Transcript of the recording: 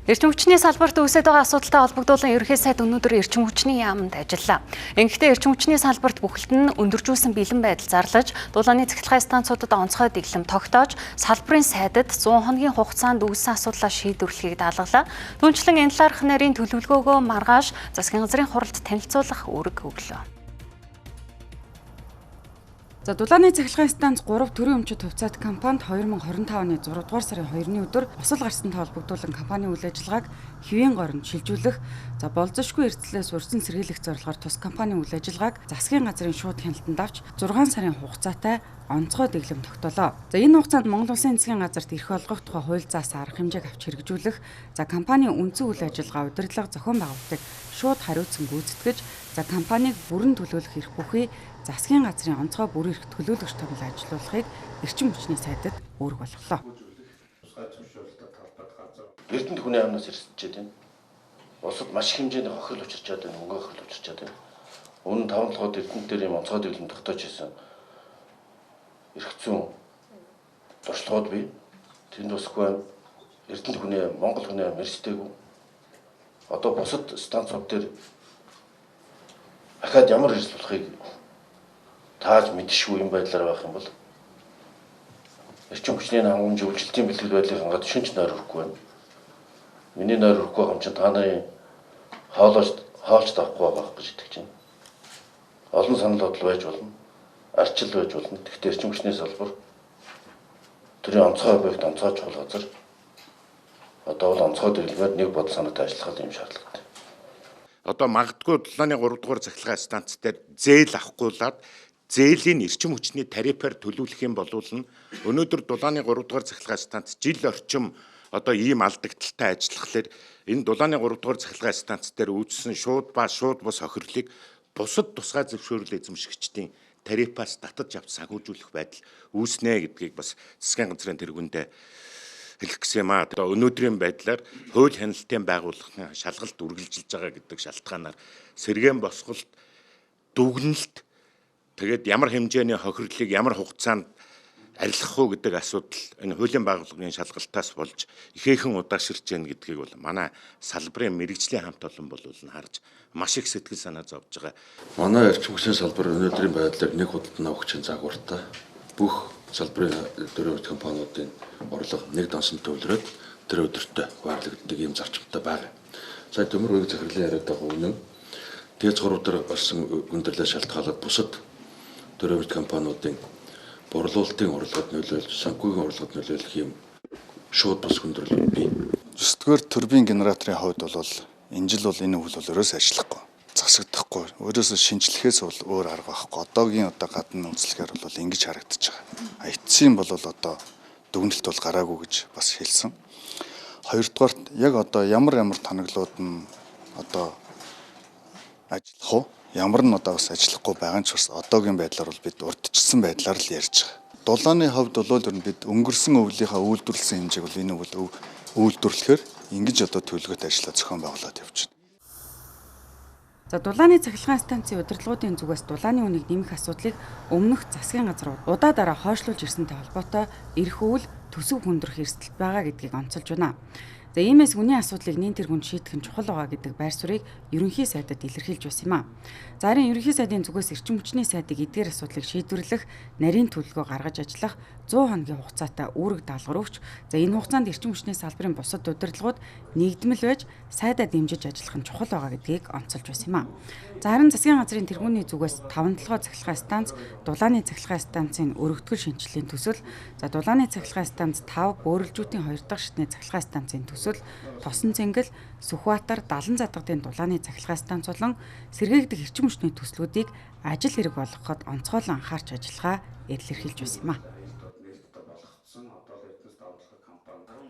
Эрчим хүчний салбарт үүсэж байгаа асуудалтай холбогдуулан ерөнхий сайд өнөөдөр эрчим хүчний яамд ажиллаа. Ингэхдээ эрчим хүчний салбарт бүхэлд нь өндөржүүлсэн бэлэн байдал зарлаж, дулааны цахилгаан станцуудад онцгой дэглэм тогтоож, салбарын сайдад 100 хоногийн хугацаанд үүссэн асуудлаа шийдвэрлэхийг даалгалаа. Түүнчлэн энэ талаарх нарийн төлөвлөгөөгөө маргааш засгийн газрын хуралд танилцуулах үүрэг өглөө. За дулааны цахилгаан станц 3 төрийн өмчит хувьцаат компанид 2025 оны 6 дугаар сарын 2-ны өдөр босол гарсантай холбогдуулан компанийн үйл ажиллагааг хэвийн горонд шилжүүлэх, за болзошгүй эрсдлээс урьдчилан сэргийлэх зорилгоор тус компанийн үйл ажиллагааг засгийн газрын шууд хяналтанд авч 6 сарын хугацаатай онцгой дэглэм тогтоолоо. За энэ хугацаанд Монгол Улсын засгийн газарт эрх олгох тухай хууль заасан арга хэмжээг авч хэрэгжүүлэх, за компанийн үндсэн үйл ажиллагаа удирдлага зохион байгуулалтыг шууд хариуцсан гүйцэтгэж, за компанийг бүрэн төлөөлөх эрх бүхий засгийн газрын онцгой бүр эрх төлөөлөгч томьёол ажилуулахыг эрчим хүчний сайдад үүрэг болголоо. Эрдэнэт хүний амнаас эрсэлж байна. Улсад маш их хэмжээний хохирол учирчаад байна, өнгө хохирол учирчаад байна. Өмнө 5 толгойд эрдэнэт дээр юм онцгой дэглэм тогтоож ирсэн. Эрх зүйн туршлагууд бий. Тэнд усгүй эрдэнэт хүний Монгол хүний ам эрсдэггүй. Одоо бусад станцууд дээр ахаад ямар эрсдэл болохыг тааж мэдшгүй юм байдлаар байх юм бол эрчим хүчний хангамж зөвлөлтийн бэлтгэл байдлыг хангаад шинж нойр өрөхгүй байна. Миний нойр өрөхгүй юм чинь та нарын хоолж тавахгүй байх гэж итгэж байна. Олон санал бодол байж болно. Арчил байж болно. Гэхдээ эрчим хүчний салбар төрийн онцгой объект онцгой чухал газар одоо бол онцгой дэглэмээр нэг бод санаатай ажиллах юм шаардлагатай. Одоо магадгүй дулааны 3 дугаар цахилгаан станц дээр зээл авахгүйлаад зээлийн эрчим хүчний тарифаар төлөвлөх юм бол өнөөдөр дулааны 3 дугаар цахилгаан станц жил орчим одоо ийм алдагдaltaй ажиллахлаар энэ дулааны 3 дугаар цахилгаан станц дээр үүссэн шууд бус хохирлыг бусад тусгай зөвшөөрөл эзэмшигчдийн тарифаас татаж авч санхүүжүүлэх байдал үүснэ гэдгийг бас засгийн газрын тэргүүндээ хэлэх гэсэн юм аа. Одоо өнөөдрийн байдлаар хууль хяналтын байгууллагын шалгалт үргэлжилж байгаа гэдэг шалтгаанаар сэргээн босголт, дүгнэлт, тэгээд ямар хэмжээний хохирлыг ямар хугацаанд арилгах уу гэдэг асуудал энэ хуулийн байгууллагын шалгалтаас болж ихээхэн удаашрж байна гэдгийг бол манай салбарын мэрэгжлийн хамт олон бол харж маш их сэтгэл санаа зовж байгаа. Манай эрчим хүчний салбар өнөөдрийн байдлаар нэг худалдан авахчийн загвартай бүх салбарын төрийн компаниудын орлого нэг дансанд төвлөрөөд тэр өдөртөө хуваарлагддаг ийм зарчимтай байна. Сая төмөр үеиг захирлын яриад байгаа үнэн ТЭЦ 3 дээр болсон гүндэрлээ шалтгаалаад бусад төрийн компаниудын борлуулалтын орлогод нөлөөлж, санхүүгийн орлогод нөлөөлөх юм шууд бус гүндэрлэл бий. 9-р турбин генераторын хувьд бол энэ жил бол энэ үйл болоороос ажиллахгүй, засагдахгүй, өөрөөсөө шинжлэхээс бол өөр арга байхгүй. Одоогийн гадна үзлэхээр бол ингэж харагдаж байгаа. Эцсийн бол одоо дүгнэлт бол гараагүй гэж бас хэлсэн. Хоёрдугаарт яг одоо ямар тоноглоод нь одоо ажиллах уу? Ямар нь одоо бас ажиллахгүй байгаа нь ч бас одоогийн байдлаар бол бид урдчилсан байдлаар л ярьж байгаа. Дулааны хувьд бол ер нь бид өнгөрсөн өвлийнхаа үйлдвэрлэсэн хэмжээг бол энэ үйл үйлдвэрлэхээр ингэж одоо төлөвлөгөөт ажиллаа зохион байгуулад явж байна. За дулааны цахилгаан станцын удирдлагуудын зүгээс дулааны үнийг нэмэх асуудлыг өмнөх засгийн газар удаа дараа хойшлуулж ирсэнтэй холбоотой эрх үйл төсөв хүндрэх эрсдэл байгаа гэдгийг онцолж байна. За иймээс үнийн асуудлыг нийт тэргүүнд шийдэх нь чухал байгаа гэдэг байр суурийг ерөнхий сайдад илэрхийлж байсан юм а. За харин ерөнхий сайдын зүгээс эрчим хүчний сайдыг эдгээр асуудлыг шийдвэрлэх нарийн төлөвлөгөө гаргаж ажиллах 100 хоногийн хугацаатай үүрэг даалгавар өгч, за энэ хугацаанд эрчим хүчний салбарын бусад удирдлагууд нэгдмэл байж сайдаа дэмжиж ажиллах нь чухал байгаа гэдгийг онцолж байсан юм а. За харин засгийн газрын тэргүүний зүгээс 5 толгой цахилгаан станц, дулааны цахилгаан станцын өргөдгөл шинжилгээний төсөл, за дулааны цахилгаан станц 5 бөөрөлжүүдийн 2 дахь шатны цахилгаан станцын төсөл, Тосон цэнгэл, Сүхбаатар, Далан задгадын дулааны цахилгаан станц болон сэргээгдэх эрчим хүчний төслүүдийг ажил хэрэг болгоход онцгойлон анхаарч ажиллагаа илэрхийлж байсан юм а.